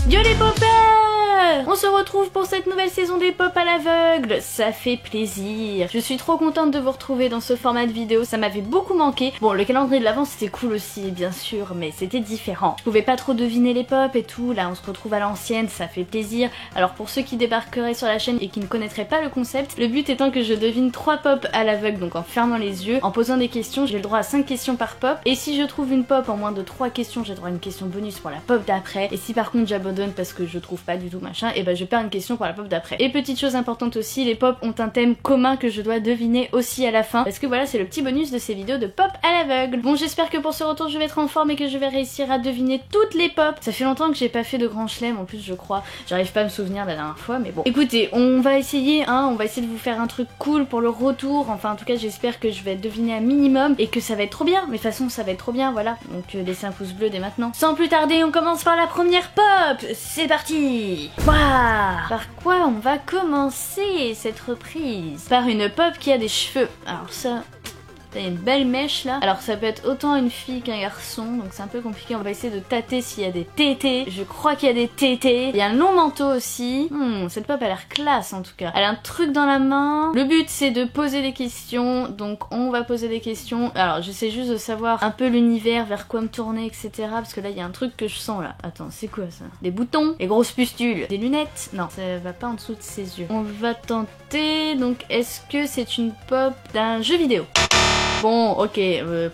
Yo les poppers! On se retrouve pour cette nouvelle saison des pop à l'aveugle, ça fait plaisir. Je suis trop contente de vous retrouver dans ce format de vidéo, ça m'avait beaucoup manqué. Bon, le calendrier de l'avant c'était cool aussi, bien sûr, mais c'était différent. Je pouvais pas trop deviner les pop et tout, là on se retrouve à l'ancienne, ça fait plaisir. Alors pour ceux qui débarqueraient sur la chaîne et qui ne connaîtraient pas le concept, le but étant que je devine 3 pop à l'aveugle, donc en fermant les yeux, en posant des questions, j'ai le droit à 5 questions par pop. Et si je trouve une pop en moins de 3 questions, j'ai le droit à une question bonus pour la pop d'après. Et si par contre j'abandonne parce que je trouve pas du tout machin, et ben je perds une question pour la pop d'après. Et petite chose importante aussi, les pop ont un thème commun que je dois deviner aussi à la fin, parce que voilà, c'est le petit bonus de ces vidéos de pop à l'aveugle. Bon, j'espère que pour ce retour je vais être en forme et que je vais réussir à deviner toutes les pop. Ça fait longtemps que j'ai pas fait de grand chelem en plus, je crois. J'arrive pas à me souvenir la dernière fois, mais bon. Écoutez, on va essayer, hein, on va essayer de vous faire un truc cool pour le retour. Enfin, en tout cas, j'espère que je vais deviner un minimum et que ça va être trop bien. Mais de toute façon, ça va être trop bien, voilà. Donc laissez un pouce bleu dès maintenant. Sans plus tarder, on commence par la première pop. C'est parti. Waouh. Par quoi on va commencer cette reprise? Par une pop qui a des cheveux. Alors ça... Il y a une belle mèche là. Alors ça peut être autant une fille qu'un garçon, donc c'est un peu compliqué. On va essayer de tâter s'il y a des tétés. Je crois qu'il y a des tétés. Il y a un long manteau aussi. Cette pop a l'air classe en tout cas. Elle a un truc dans la main. Le but c'est de poser des questions, donc on va poser des questions. Alors j'essaie juste de savoir un peu l'univers, vers quoi me tourner, etc. Parce que là il y a un truc que je sens là. Attends, c'est quoi ça? Des boutons, des grosses pustules, des lunettes. Non, ça va pas en dessous de ses yeux. On va tenter. Donc est-ce que c'est une pop d'un jeu vidéo? Bon, ok,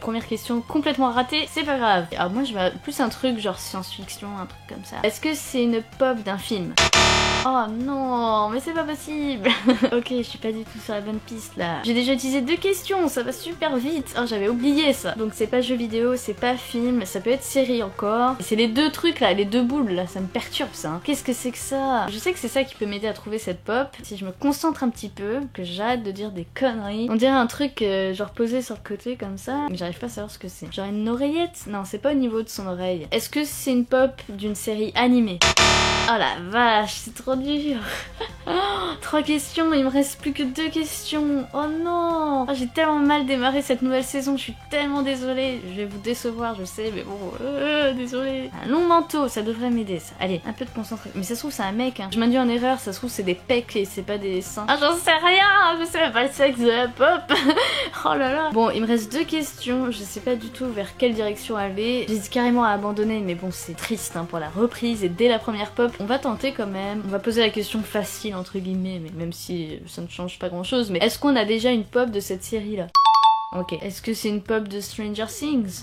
première question complètement ratée, c'est pas grave. Alors moi je vais plus un truc genre science-fiction, un truc comme ça. Est-ce que c'est une pop d'un film? Oh non, mais c'est pas possible. Ok, je suis pas du tout sur la bonne piste là. J'ai déjà utilisé 2 questions, ça va super vite. Oh, j'avais oublié ça. Donc c'est pas jeu vidéo, c'est pas film, ça peut être série encore. Et c'est les 2 trucs là, les 2 boules là, ça me perturbe ça. Hein. Qu'est-ce que c'est que ça? Je sais que c'est ça qui peut m'aider à trouver cette pop. Si je me concentre un petit peu, que j'arrête de dire des conneries. On dirait un truc genre posé sur le côté comme ça, mais j'arrive pas à savoir ce que c'est. Genre une oreillette? Non, c'est pas au niveau de son oreille. Est-ce que c'est une pop d'une série animée? Oh la vache, c'est trop dur. 3 questions, il me reste plus que 2 questions. Oh non, j'ai tellement mal démarré cette nouvelle saison, je suis tellement désolée. Je vais vous décevoir, je sais, mais bon, désolée. Un long manteau, ça devrait m'aider ça. Allez, un peu de concentration. Mais ça se trouve c'est un mec, hein. Je m'induis en erreur, ça se trouve c'est des pecs et c'est pas des seins. Ah j'en sais rien, je sais même pas le sexe de la pop. Oh là là. Bon, il me reste 2 questions, je sais pas du tout vers quelle direction aller. J'hésite carrément à abandonner, mais bon c'est triste hein, pour la reprise et dès la première pop. On va tenter quand même. On va poser la question facile entre guillemets, mais même si ça ne change pas grand chose. Mais est-ce qu'on a déjà une pop de cette série là? Ok. Est-ce que c'est une pop de Stranger Things?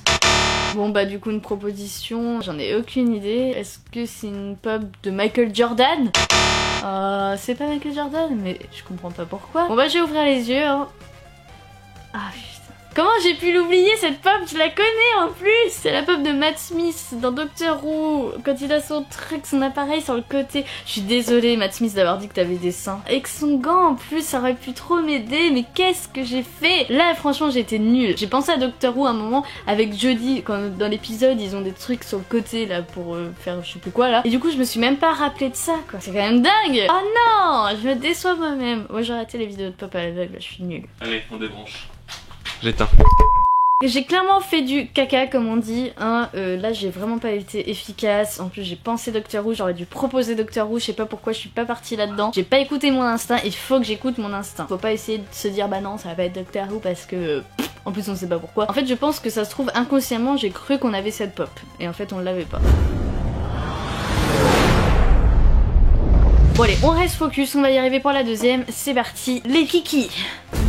Bon bah du coup une proposition, j'en ai aucune idée. Est-ce que c'est une pop de Michael Jordan? C'est pas Michael Jordan, mais je comprends pas pourquoi. Bon bah je vais ouvrir les yeux hein. Ah putain. Comment j'ai pu l'oublier cette pop? Je la connais en plus. C'est la pop de Matt Smith dans Doctor Who, quand il a son truc, son appareil sur le côté. Je suis désolée Matt Smith d'avoir dit que t'avais des seins. Avec son gant en plus, ça aurait pu trop m'aider, mais qu'est-ce que j'ai fait? Là franchement j'étais nulle. J'ai pensé à Doctor Who à un moment avec Jodie, quand dans l'épisode ils ont des trucs sur le côté là pour faire je sais plus quoi là. Et du coup je me suis même pas rappelé de ça quoi. C'est quand même dingue. Oh non, je me déçois moi-même. Moi j'ai arrêté les vidéos de pop à l'aveugle, je suis nulle. Allez, on débranche. J'éteins. J'ai clairement fait du caca comme on dit, hein. Là j'ai vraiment pas été efficace. En plus j'ai pensé Doctor Who, j'aurais dû proposer Doctor Who, je sais pas pourquoi je suis pas partie là-dedans. J'ai pas écouté mon instinct, il faut que j'écoute mon instinct. Faut pas essayer de se dire bah non ça va pas être Doctor Who parce que... en plus on sait pas pourquoi. En fait je pense que ça se trouve inconsciemment j'ai cru qu'on avait cette pop. Et en fait on l'avait pas. Bon allez, on reste focus, on va y arriver pour la deuxième, c'est parti, les kikis.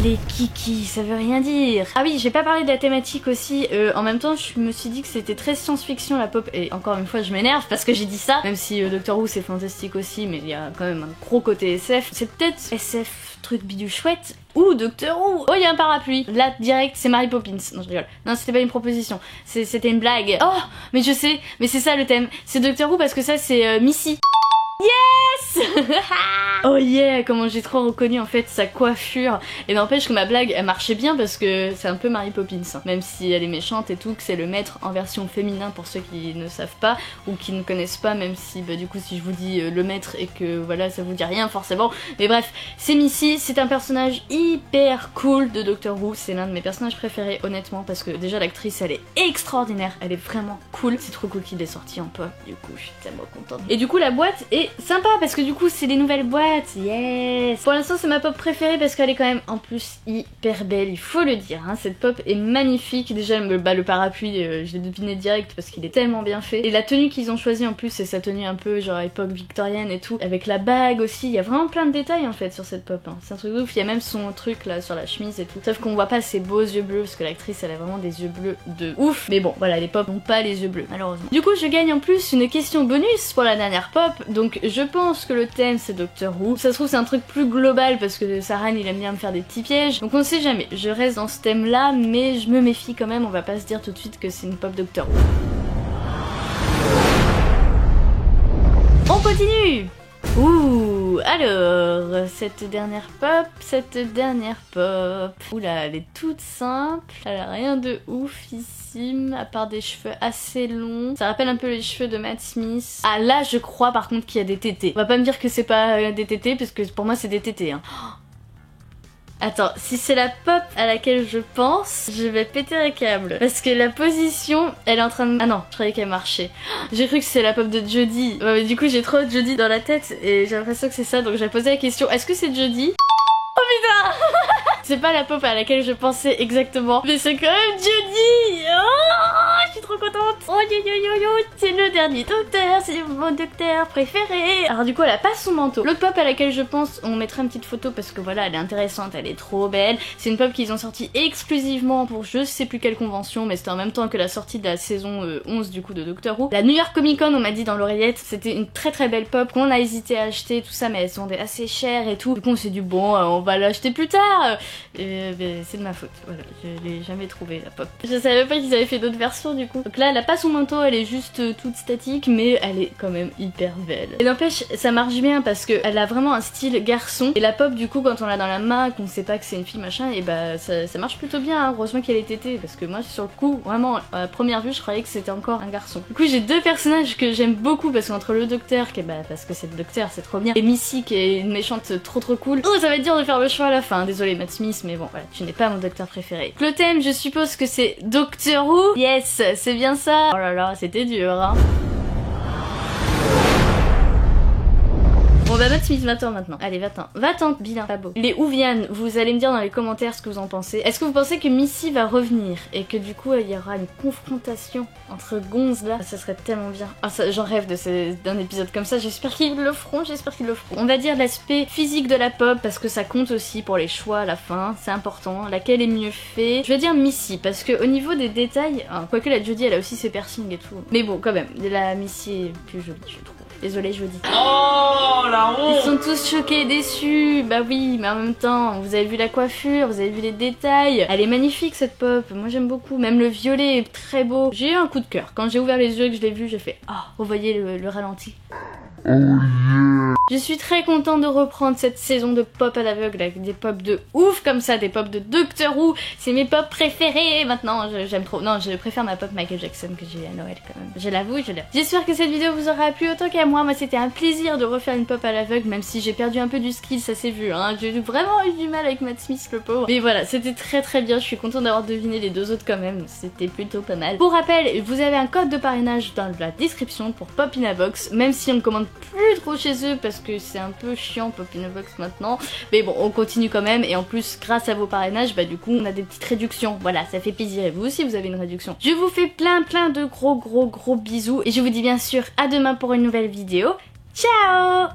Les kikis, ça veut rien dire. Ah oui, j'ai pas parlé de la thématique aussi, en même temps je me suis dit que c'était très science-fiction la pop, et encore une fois je m'énerve parce que j'ai dit ça, même si Doctor Who c'est fantastique aussi, mais il y a quand même un gros côté SF. C'est peut-être SF truc bidule chouette, ou Doctor Who. Oh, il y a un parapluie. Là, direct, c'est Mary Poppins. Non, je rigole. Non, c'était pas une proposition. C'était une blague. Oh, mais je sais. Mais c'est ça le thème. C'est Doctor Who parce que ça, c'est Missy. Yes. Oh yeah, comment j'ai trop reconnu en fait sa coiffure. Et n'empêche que ma blague elle marchait bien parce que c'est un peu Mary Poppins, hein. Même si elle est méchante et tout, que c'est le maître en version féminin pour ceux qui ne savent pas ou qui ne connaissent pas, même si bah du coup si je vous dis le maître et que voilà ça vous dit rien forcément. Mais bref, c'est Missy, c'est un personnage hyper cool de Doctor Who, c'est l'un de mes personnages préférés honnêtement parce que déjà l'actrice elle est extraordinaire, elle est vraiment cool. C'est trop cool qu'il est sorti en pop, du coup je suis tellement contente. Et du coup la boîte est sympa parce que du coup c'est des nouvelles boîtes, yes. Pour l'instant c'est ma pop préférée parce qu'elle est quand même en plus hyper belle, il faut le dire, hein. Cette pop est magnifique, déjà le parapluie je l'ai deviné direct parce qu'il est tellement bien fait. Et la tenue qu'ils ont choisie en plus c'est sa tenue un peu genre époque victorienne et tout, avec la bague aussi, il y a vraiment plein de détails en fait sur cette pop, hein. C'est un truc de ouf, il y a même son truc là sur la chemise et tout, sauf qu'on voit pas ses beaux yeux bleus parce que l'actrice elle a vraiment des yeux bleus de ouf. Mais bon voilà, les pop n'ont pas les yeux bleus malheureusement. Du coup je gagne en plus une question bonus pour la dernière pop, donc je pense que le thème c'est Doctor Who. Ça se trouve c'est un truc plus global parce que Saran il aime bien me faire des petits pièges, donc on sait jamais. Je reste dans ce thème là mais je me méfie quand même, on va pas se dire tout de suite que c'est une pop Doctor Who. On continue. Ouh, alors, cette dernière pop, oula, elle est toute simple, elle a rien de oufissime, à part des cheveux assez longs, ça rappelle un peu les cheveux de Matt Smith. Ah là, je crois par contre qu'il y a des tétés. On va pas me dire que c'est pas des tétés, parce que pour moi c'est des tétés, hein. Attends, si c'est la pop à laquelle je pense, je vais péter les câbles. Parce que la position, elle est en train de... Ah non, je croyais qu'elle marchait. J'ai cru que c'est la pop de Jodie. Ouais, mais du coup, j'ai trop de Jodie dans la tête et j'ai l'impression que c'est ça, donc j'ai posé la question, est-ce que c'est Jodie? Oh putain. C'est pas la pop à laquelle je pensais exactement, mais c'est quand même Jodie. Oh, je suis trop contente. Oh yo yo yo yo, c'est le dernier docteur, c'est mon docteur préféré. Alors du coup elle a pas son manteau. L'autre pop à laquelle je pense, on mettra une petite photo parce que voilà elle est intéressante, elle est trop belle. C'est une pop qu'ils ont sortie exclusivement pour je sais plus quelle convention, mais c'était en même temps que la sortie de la saison 11 du coup de Doctor Who. La New York Comic Con, on m'a dit dans l'oreillette, c'était une très très belle pop qu'on a hésité à acheter tout ça, mais elle se vendait assez cher et tout. Du coup on s'est dit bon on va l'acheter plus tard. C'est de ma faute, voilà, je l'ai jamais trouvé la pop. Je savais pas qu'ils avaient fait d'autres versions du coup. Donc là elle a pas son manteau, elle est juste toute statique, mais elle est quand même hyper belle. Et n'empêche, ça marche bien parce que elle a vraiment un style garçon. Et la pop du coup quand on l'a dans la main, qu'on sait pas que c'est une fille machin, et bah ça marche plutôt bien, hein. Heureusement qu'elle est tétée parce que moi sur le coup, vraiment à première vue je croyais que c'était encore un garçon. Du coup j'ai deux personnages que j'aime beaucoup parce qu'entre le docteur, qui est, bah parce que c'est le docteur, c'est trop bien, et Missy qui est une méchante trop cool. Oh ça va être dur de faire le choix à la fin, désolé Matt Smith, mais bon voilà, tu n'es pas mon docteur préféré. Le thème je suppose que c'est Doctor Who. Yes, c'est bien ça. Oh là là, c'était dur hein. Bon bah Matt Smith, va-t'en maintenant. Allez, va-t'en, bilan, pas beau. Les Whovians, vous allez me dire dans les commentaires ce que vous en pensez. Est-ce que vous pensez que Missy va revenir et que du coup il y aura une confrontation entre Gonze là? Ça serait tellement bien. Ah j'en rêve d'un épisode comme ça, j'espère qu'ils le feront, On va dire l'aspect physique de la pop parce que ça compte aussi pour les choix à la fin, c'est important. Laquelle est mieux fait? Je vais dire Missy parce que au niveau des détails, quoique la Jodie elle a aussi ses piercings et tout. Mais bon quand même, la Missy est plus jolie je trouve. Désolée, je vous dis. Oh la honte. Ils sont tous choqués et déçus. Bah oui, mais en même temps, vous avez vu la coiffure, vous avez vu les détails. Elle est magnifique cette pop, moi j'aime beaucoup. Même le violet est très beau. J'ai eu un coup de cœur. Quand j'ai ouvert les yeux et que je l'ai vu, j'ai fait oh, vous voyez le ralenti. Oh yeah. Je suis très contente de reprendre cette saison de pop à l'aveugle avec des pop de ouf comme ça, des pop de Doctor Who. C'est mes pop préférées maintenant, j'aime trop. Non, je préfère ma pop Michael Jackson que j'ai eu à Noël quand même. Je l'avoue, je l'aime. J'espère que cette vidéo vous aura plu autant qu'à moi. Moi c'était un plaisir de refaire une pop à l'aveugle, même si j'ai perdu un peu du skill, ça s'est vu. Hein. J'ai vraiment eu du mal avec Matt Smith le pauvre. Mais voilà, c'était très bien, je suis contente d'avoir deviné les deux autres quand même. C'était plutôt pas mal. Pour rappel, vous avez un code de parrainage dans la description pour Pop in a Box, même si on ne commande plus trop chez eux parce que c'est un peu chiant Pop in a Box maintenant, mais bon on continue quand même et en plus grâce à vos parrainages bah du coup on a des petites réductions, voilà ça fait plaisir et vous aussi vous avez une réduction. Je vous fais plein de gros bisous et je vous dis bien sûr à demain pour une nouvelle vidéo. Ciao.